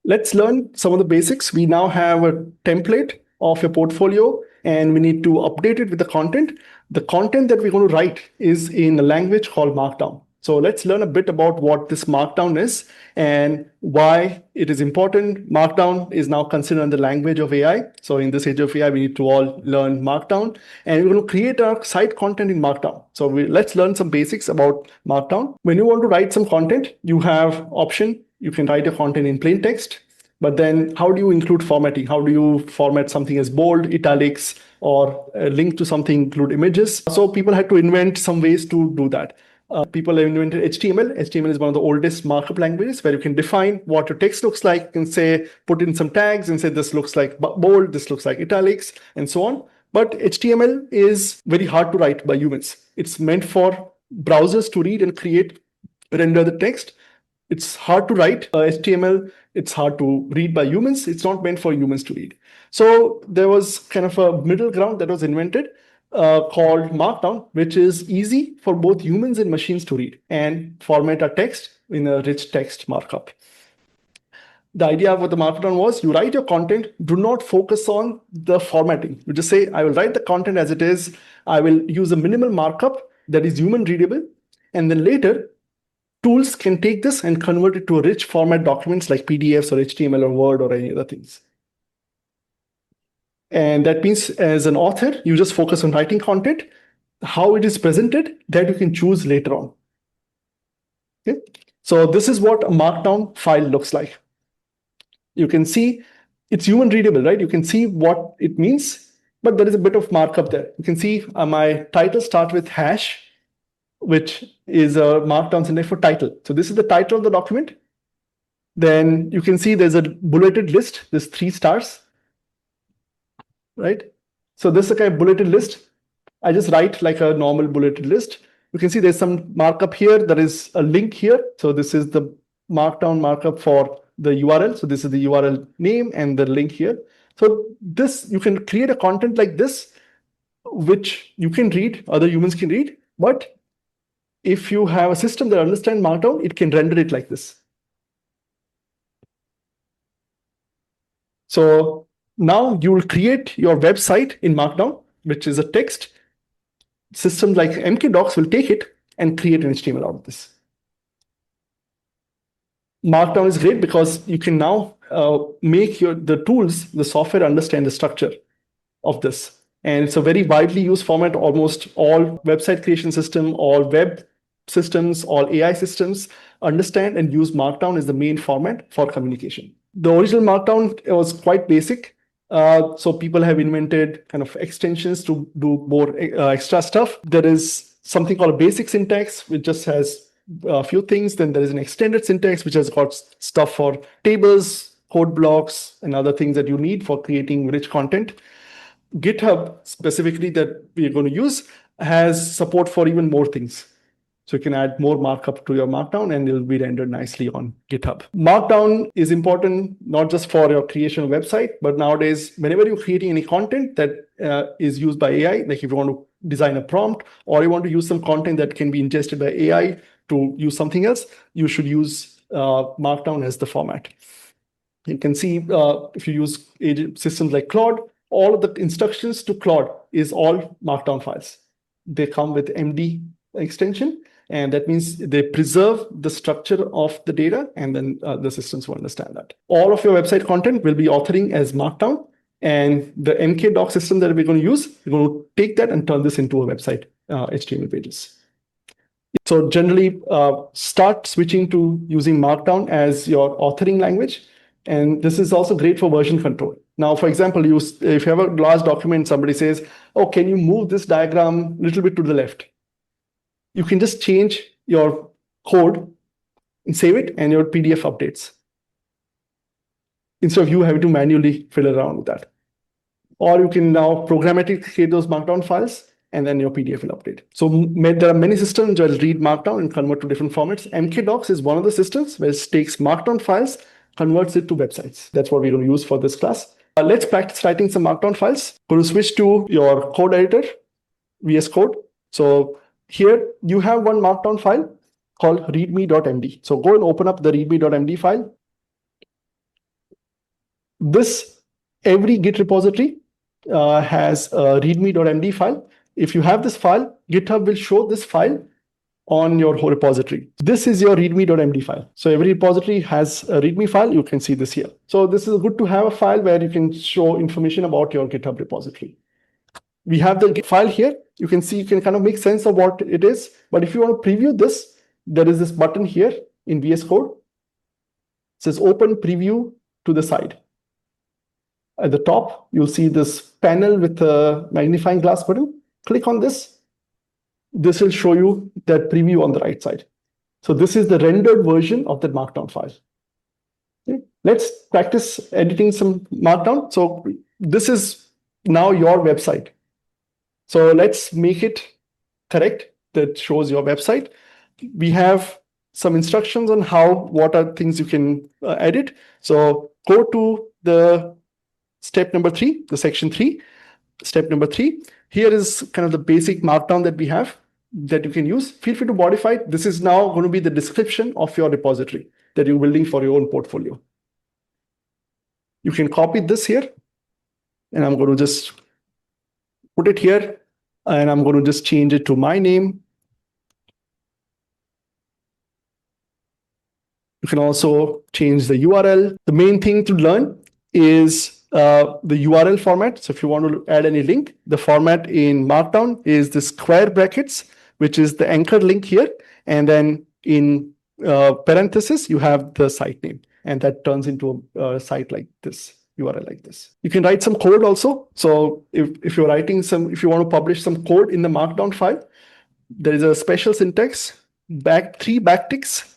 Let's learn some of the basics. We now have a template of a portfolio and we need to update it with the content. The content that we're going to write is in a language called Markdown. So let's learn a bit about what this Markdown is and why it is important. Markdown is now considered the language of AI. So in this age of AI, we need to all learn Markdown, and we're going to create our site content in Markdown. So let's learn some basics about Markdown. When you want to write some content, you have option. You can write your content in plain text, but then how do you include formatting? How do you format something as bold, italics, or a link to something, include images? So people had to invent some ways to do that. People have invented HTML. HTML is one of the oldest markup languages where you can define what your text looks like. You can say, put in some tags and say, this looks like bold, this looks like italics, and so on. But HTML is very hard to write by humans. It's meant for browsers to read and render the text. It's hard to write HTML. It's hard to read by humans. It's not meant for humans to read. So there was kind of a middle ground that was invented called Markdown, which is easy for both humans and machines to read and format a text in a rich text markup. The idea of what the Markdown was, you write your content, do not focus on the formatting. You just say, I will write the content as it is. I will use a minimal markup that is human readable. And then later, tools can take this and convert it to a rich format documents like PDFs or HTML or Word or any other things. And that means as an author, you just focus on writing content, how it is presented, that you can choose later on. Okay? So this is what a Markdown file looks like. You can see it's human readable, right? You can see what it means, but there is a bit of markup there. You can see my title starts with hash, which is a Markdown syntax for title. So this is the title of the document. Then you can see there's a bulleted list. There's 3 stars. Right? So this is a kind of bulleted list. I just write like a normal bulleted list. You can see there's some markup here. There is a link here. So this is the Markdown markup for the URL. So this is the URL name and the link here. So this, you can create a content like this, which you can read, other humans can read. But if you have a system that understands Markdown, it can render it like this. So now you will create your website in Markdown, which is a text. Systems like MKDocs will take it and create an HTML out of this. Markdown is great because you can now make the tools, the software understand the structure of this. And it's a very widely used format. Almost all website creation system, all web systems, all AI systems understand and use Markdown as the main format for communication. The original Markdown was quite basic. So people have invented kind of extensions to do more extra stuff. There is something called a basic syntax, which just has a few things. Then there is an extended syntax, which has got stuff for tables, code blocks, and other things that you need for creating rich content. GitHub, specifically, that we're going to use, has support for even more things. So you can add more markup to your Markdown and it'll be rendered nicely on GitHub. Markdown is important not just for your creation of website, but nowadays, whenever you're creating any content that is used by AI, like if you want to design a prompt or you want to use some content that can be ingested by AI to use something else, you should use Markdown as the format. You can see if you use systems like Claude, all of the instructions to Claude is all Markdown files. They come with MD extension. And that means they preserve the structure of the data, and then the systems will understand that. All of your website content will be authoring as Markdown, and the MKDoc system that we're going to use, we're going to take that and turn this into a website HTML pages. So generally, start switching to using Markdown as your authoring language, and this is also great for version control. Now, for example, if you have a large document, somebody says, "Oh, can you move this diagram a little bit to the left?" You can just change your code and save it, and your PDF updates, instead of you having to manually fiddle around with that. Or you can now programmatically create those Markdown files, and then your PDF will update. So there are many systems that will read Markdown and convert to different formats. MKDocs is one of the systems where it takes Markdown files, converts it to websites. That's what we're going to use for this class. Let's practice writing some Markdown files. Going to switch to your code editor, VS Code. So here you have one Markdown file called readme.md. So go and open up the readme.md file. This, every Git repository has a readme.md file. If you have this file, GitHub will show this file on your whole repository. This is your readme.md file. So every repository has a readme file. You can see this here. So this is good to have a file where you can show information about your GitHub repository. We have the file here. You can see, you can kind of make sense of what it is. But if you want to preview this, there is this button here in VS Code. It says open preview to the side. At the top, you'll see this panel with a magnifying glass button. Click on this. This will show you that preview on the right side. So this is the rendered version of that Markdown file. Okay. Let's practice editing some Markdown. So this is now your website. So let's make it correct. That shows your website. We have some instructions on what are things you can edit. So go to the step number 3, the section 3, step number 3. Here is kind of the basic Markdown that we have that you can use. Feel free to modify it. This is now going to be the description of your repository that you're building for your own portfolio. You can copy this here, and I'm going to just put it here, and I'm going to just change it to my name. You can also change the URL. The main thing to learn is the URL format. So if you want to add any link, the format in Markdown is the square brackets, which is the anchor link here. And then in parentheses, you have the site name. And that turns into a site like this, URL like this. You can write some code also. So if you're writing if you want to publish some code in the Markdown file, there is a special syntax, 3 backticks.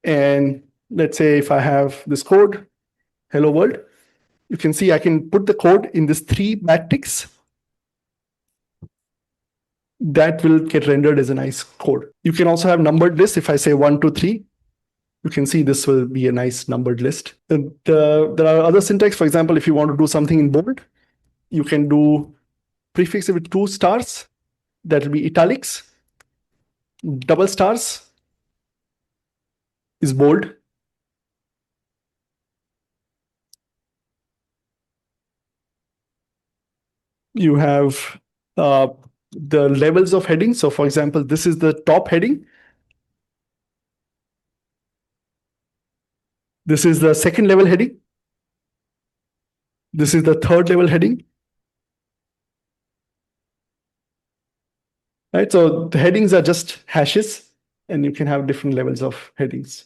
And let's say if I have this code, hello world, you can see I can put the code in this 3 backticks. That will get rendered as a nice code. You can also have numbered lists. If I say 1, 2, 3, you can see this will be a nice numbered list. There are other syntax. For example, if you want to do something in bold, you can do prefix it with 2 stars. That will be italics. Double stars is bold. You have the levels of heading. So for example, this is the top heading. This is the second level heading. This is the third level heading. Right, so the headings are just hashes, and you can have different levels of headings.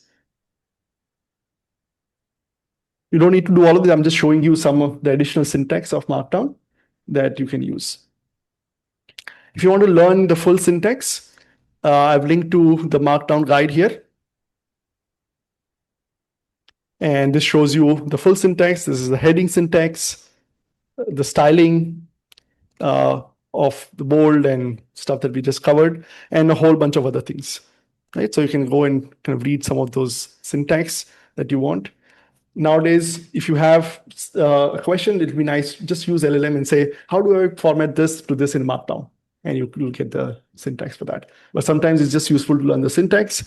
You don't need to do all of this. I'm just showing you some of the additional syntax of Markdown that you can use. If you want to learn the full syntax, I've linked to the Markdown guide here. And this shows you the full syntax. This is the heading syntax, the styling of the bold and stuff that we just covered, and a whole bunch of other things. Right? So you can go and kind of read some of those syntax that you want. Nowadays, if you have a question, it'd be nice, just use LLM and say, how do I format this to this in Markdown? And you'll get the syntax for that. But sometimes it's just useful to learn the syntax.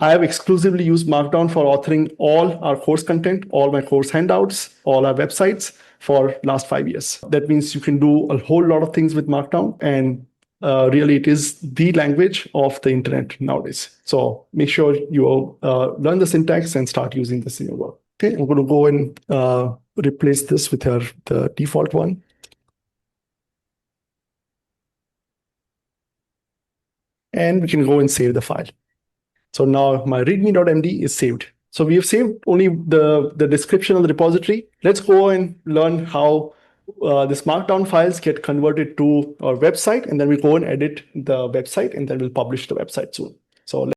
I have exclusively used Markdown for authoring all our course content, all my course handouts, all our websites for last 5 years. That means you can do a whole lot of things with Markdown, and really it is the language of the internet nowadays. So make sure you learn the syntax and start using this in your work. Okay, I'm going to go and replace this with the default one. And we can go and save the file. So now my readme.md is saved. So we have saved only the description of the repository. Let's go and learn how this Markdown files get converted to our website, and then we go and edit the website, and then we'll publish the website soon. So